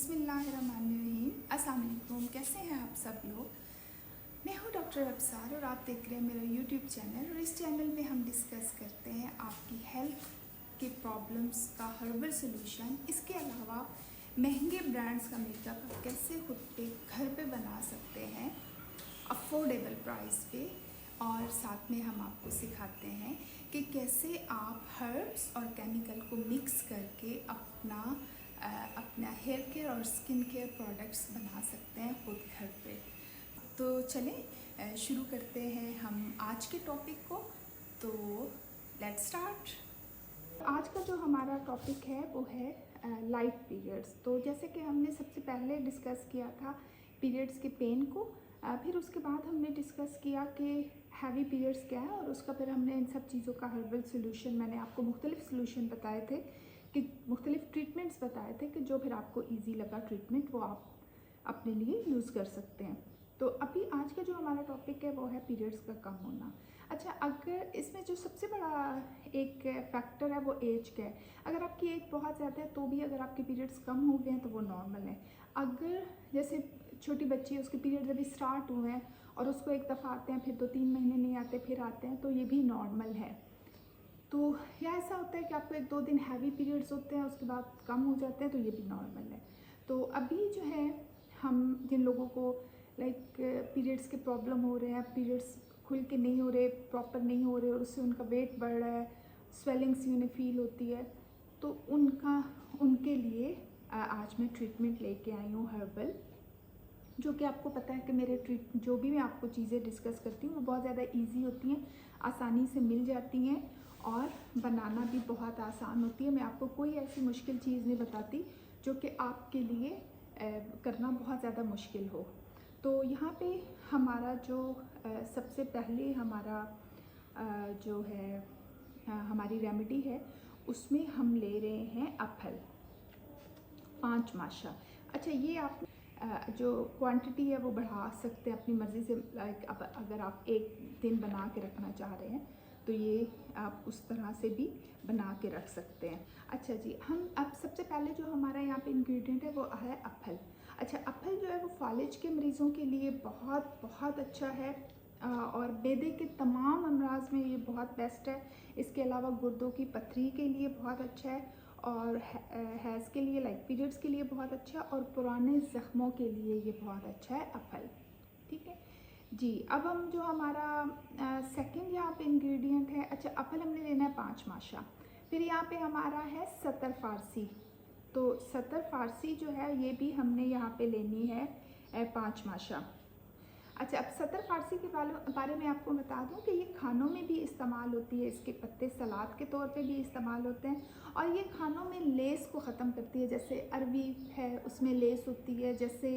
बिस्मिल्लाहिर्रहमानिर्रहीम। अस्सलाम वालेकुम। कैसे हैं आप सब लोग? मैं हूँ डॉक्टर अब्सार और आप देख रहे हैं मेरा यूट्यूब चैनल। और इस चैनल में हम डिस्कस करते हैं आपकी हेल्थ के प्रॉब्लम्स का हर्बल सॉल्यूशन। इसके अलावा महंगे ब्रांड्स का मेकअप आप कैसे खुद पे घर पे बना सकते हैं अफोर्डेबल प्राइस पे। और साथ में हम आपको सिखाते हैं कि कैसे आप हर्ब्स और केमिकल को मिक्स करके अपना हेयर केयर और स्किन केयर प्रोडक्ट्स बना सकते हैं खुद घर पे। तो चलें शुरू करते हैं हम आज के टॉपिक को। तो लेट्स स्टार्ट। आज का जो हमारा टॉपिक है वो है लाइट पीरियड्स। तो जैसे कि हमने सबसे पहले डिस्कस किया था पीरियड्स के पेन को, फिर उसके बाद हमने डिस्कस किया कि हैवी पीरियड्स क्या है, और उसका फिर हमने इन सब चीज़ों का हर्बल सॉल्यूशन, मैंने आपको मुख्तलिफ सॉल्यूशन बताए थे कि मुख्तलिफ ट्रीटमेंट्स बताए थे कि जो फिर आपको इजी लगा ट्रीटमेंट वो आप अपने लिए यूज़ कर सकते हैं। तो अभी आज का जो हमारा टॉपिक है वो है पीरियड्स का कम होना। अच्छा, अगर इसमें जो सबसे बड़ा एक फैक्टर है वो एज का है। अगर आपकी एज बहुत ज़्यादा है तो भी अगर आपके पीरियड्स कम हो गए हैं तो वो नॉर्मल है। अगर जैसे छोटी बच्ची है, उसके पीरियड्स अभी स्टार्ट हुए हैं और उसको एक दफ़ा आते हैं, फिर 2-3 महीने नहीं आते, फिर आते हैं, तो ये भी नॉर्मल है। तो या ऐसा होता है कि आपको 1-2 दिन हैवी पीरियड्स होते हैं, उसके बाद कम हो जाते हैं, तो ये भी नॉर्मल है। तो अभी जो है हम जिन लोगों को लाइक पीरियड्स के प्रॉब्लम हो रहे हैं, पीरियड्स खुल के नहीं हो रहे, प्रॉपर नहीं हो रहे, और उससे उनका वेट बढ़ रहा है, स्वेलिंग्स उन्हें फील होती है, तो उनके लिए आज मैं ट्रीटमेंट लेके आई हूँ हर्बल, जो कि आपको पता है कि मेरे जो भी मैं आपको चीज़ें डिस्कस करती हूँ वो बहुत ज़्यादा इजी होती हैं, आसानी से मिल जाती हैं और बनाना भी बहुत आसान होती है। मैं आपको कोई ऐसी मुश्किल चीज़ नहीं बताती जो कि आपके लिए करना बहुत ज़्यादा मुश्किल हो। तो यहाँ पे हमारा जो सबसे पहले हमारा जो है हमारी रेमेडी है, उसमें हम ले रहे हैं एप्पल 5 माशा। अच्छा, ये आप जो क्वांटिटी है वो बढ़ा सकते हैं अपनी मर्ज़ी से। लाइक अब अगर आप एक दिन बना के रखना चाह रहे हैं तो ये आप उस तरह से भी बना के रख सकते हैं। अच्छा जी, हम अब सबसे पहले जो हमारा यहाँ पे इंग्रेडिएंट है वो है एप्पल। अच्छा, एप्पल जो है वो फालिज के मरीज़ों के लिए बहुत बहुत अच्छा है, और मैदे के तमाम अमराज में ये बहुत बेस्ट है। इसके अलावा गुर्दों की पथरी के लिए बहुत अच्छा है, और हैज़ के लिए, लाइक पीरियड्स के लिए बहुत अच्छा, और पुराने ज़ख्मों के लिए ये बहुत अच्छा है एप्पल। ठीक है जी। अब हम जो हमारा सेकंड यहाँ पे इंग्रेडिएंट है, अच्छा एप्पल हमने लेना है 5 माशा। फिर यहाँ पे हमारा है सतर फारसी। तो सतर फारसी जो है ये भी हमने यहाँ पे लेनी है 5 माशा। अच्छा, अब सतर फारसी के बारे में आपको बता दूं कि ये खानों में भी इस्तेमाल होती है, इसके पत्ते सलाद के तौर पे भी इस्तेमाल होते हैं, और ये खानों में लेस को ख़त्म करती है। जैसे अरवी है उसमें लेस होती है, जैसे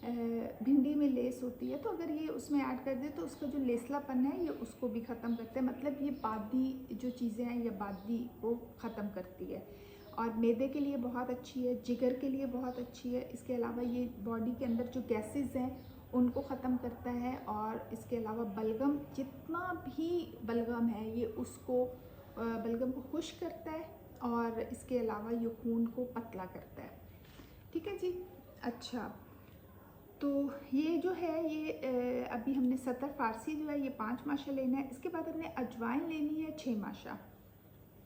भिंडी में लेस होती है, तो अगर ये उसमें ऐड कर दे तो उसका जो लेसलापन है ये उसको भी ख़त्म करते हैं। मतलब ये बादी जो चीज़ें हैं ये बादी को ख़त्म करती है, और मैदे के लिए बहुत अच्छी है, जिगर के लिए बहुत अच्छी है। इसके अलावा ये बॉडी के अंदर जो गैसेस हैं उनको ख़त्म करता है, और इसके अलावा बलगम, जितना भी बलगम है ये उसको बलगम को खुश्क करता है, और इसके अलावा ये खून को पतला करता है। ठीक है जी। अच्छा, तो ये जो है ये अभी हमने सतर फारसी जो है ये 5 माशा लेना है। इसके बाद हमने अजवाइन लेनी है 6 माशा।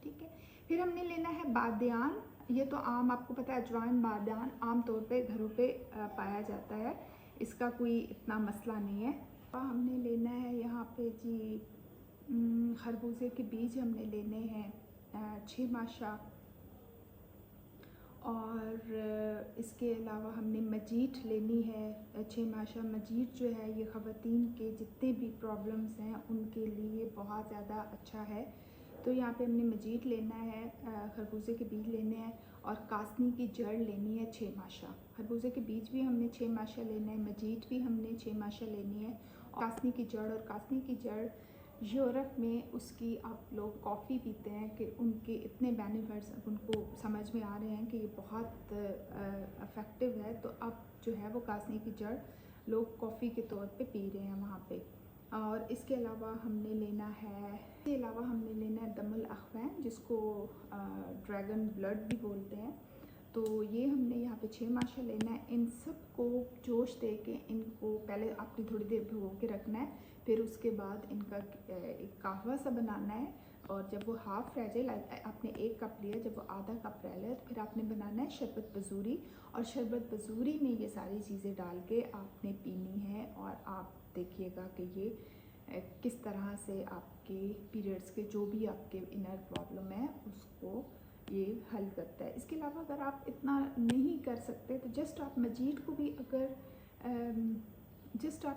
ठीक है, फिर हमने लेना है बादियान। ये तो आम, आपको पता है अजवाइन बादियान आम तौर पे घरों पे पाया जाता है, इसका कोई इतना मसला नहीं है। हमने लेना है यहाँ पे जी खरबूजे के बीज हमने लेने हैं 6 माशा, और इसके अलावा हमने मजीठ लेनी है 6 माशा। मजीठ जो है ये ख़वातीन के जितने भी प्रॉब्लम्स हैं उनके लिए बहुत ज़्यादा अच्छा है। तो यहाँ पे हमने मजीठ लेना है, खरबूजे के बीज लेने हैं, और कासनी की जड़ लेनी है 6 माशा। खरबूजे के बीज भी हमने 6 माशा लेना है, मजीठ भी हमने 6 माशा लेनी है, और कासनी की जड़। और कासनी की जड़ यूरोप में उसकी आप लोग कॉफ़ी पीते हैं कि उनके इतने बेनिफिट्स अब उनको समझ में आ रहे हैं कि ये बहुत इफ़ेक्टिव है, तो अब जो है वो कासनी की जड़ लोग कॉफ़ी के तौर पे पी रहे हैं वहाँ पे। और इसके अलावा हमने लेना है दमुल अखवैन, जिसको ड्रैगन ब्लड भी बोलते हैं। तो ये हमने यहाँ पे 6 माशा लेना है। इन सब को जोश दे के इनको पहले आपने थोड़ी देर भिगो के रखना है, फिर उसके बाद इनका एक कहवा सा बनाना है। और जब वो हाफ़ रह जाए, आपने 1 कप लिया, जब वो आधा कप रह जाए तो फिर आपने बनाना है शरबत बजूरी। और शरबत बजूरी में ये सारी चीज़ें डाल के आपने पीनी है। और आप देखिएगा कि ये किस तरह से आपके पीरियड्स के जो भी आपके इनर प्रॉब्लम है उसको ये हल करता है। इसके अलावा अगर आप इतना नहीं कर सकते तो जस्ट आप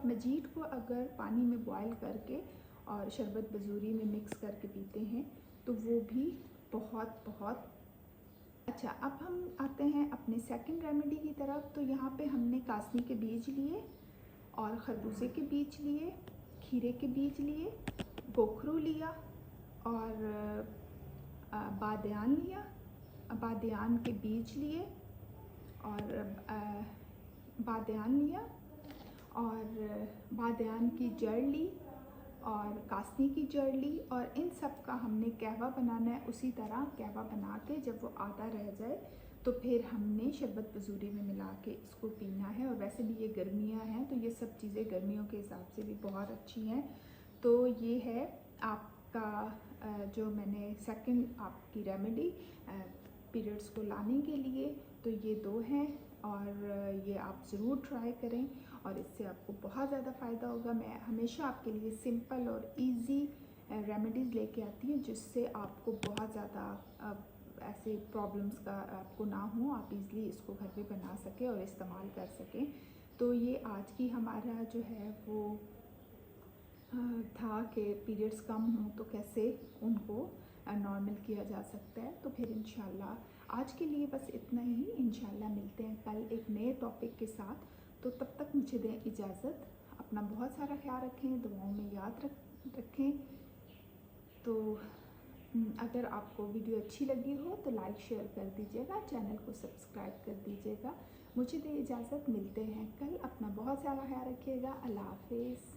मजीद को अगर पानी में बॉयल करके और शरबत बजूरी में मिक्स करके पीते हैं तो वो भी बहुत बहुत अच्छा। अब हम आते हैं अपने सेकंड रेमेडी की तरफ। तो यहाँ पे हमने कासनी के बीज लिए और खरबूजे के बीज लिए, खीरे के बीज लिए, गोखरू लिया और बादियान लिया, बादियान के बीज लिए और बादियान लिया और बादियान की जड़ ली और कासनी की जड़ ली। और इन सब का हमने कहवा बनाना है। उसी तरह कहवा बना के जब वो आधा रह जाए तो फिर हमने शरबत बजूरी में मिला के इसको पीना है। और वैसे भी ये गर्मियाँ हैं तो ये सब चीज़ें गर्मियों के हिसाब से भी बहुत अच्छी हैं। तो ये है आपका जो मैंने सेकंड आपकी रेमेडी पीरियड्स को लाने के लिए। तो ये 2 हैं और ये आप ज़रूर ट्राई करें और इससे आपको बहुत ज़्यादा फ़ायदा होगा। मैं हमेशा आपके लिए सिंपल और इजी रेमेडीज़ लेके आती हूँ जिससे आपको बहुत ज़्यादा ऐसे प्रॉब्लम्स का आपको ना हो, आप इज़िली इसको घर पे बना सकें और इस्तेमाल कर सकें। तो ये आज की हमारा जो है वो था कि पीरियड्स कम हों तो कैसे उनको नॉर्मल किया जा सकता है। तो फिर इंशाल्लाह आज के लिए बस इतना ही। इंशाल्लाह मिलते हैं कल एक नए टॉपिक के साथ। तो तब तक मुझे दें इजाज़त। अपना बहुत सारा ख्याल रखें, दुआओं में याद रखें। तो अगर आपको वीडियो अच्छी लगी हो तो लाइक शेयर कर दीजिएगा, चैनल को सब्सक्राइब कर दीजिएगा। मुझे दें इजाज़त, मिलते हैं कल। अपना बहुत सारा ख्याल रखिएगा। अल्लाह हाफिज़।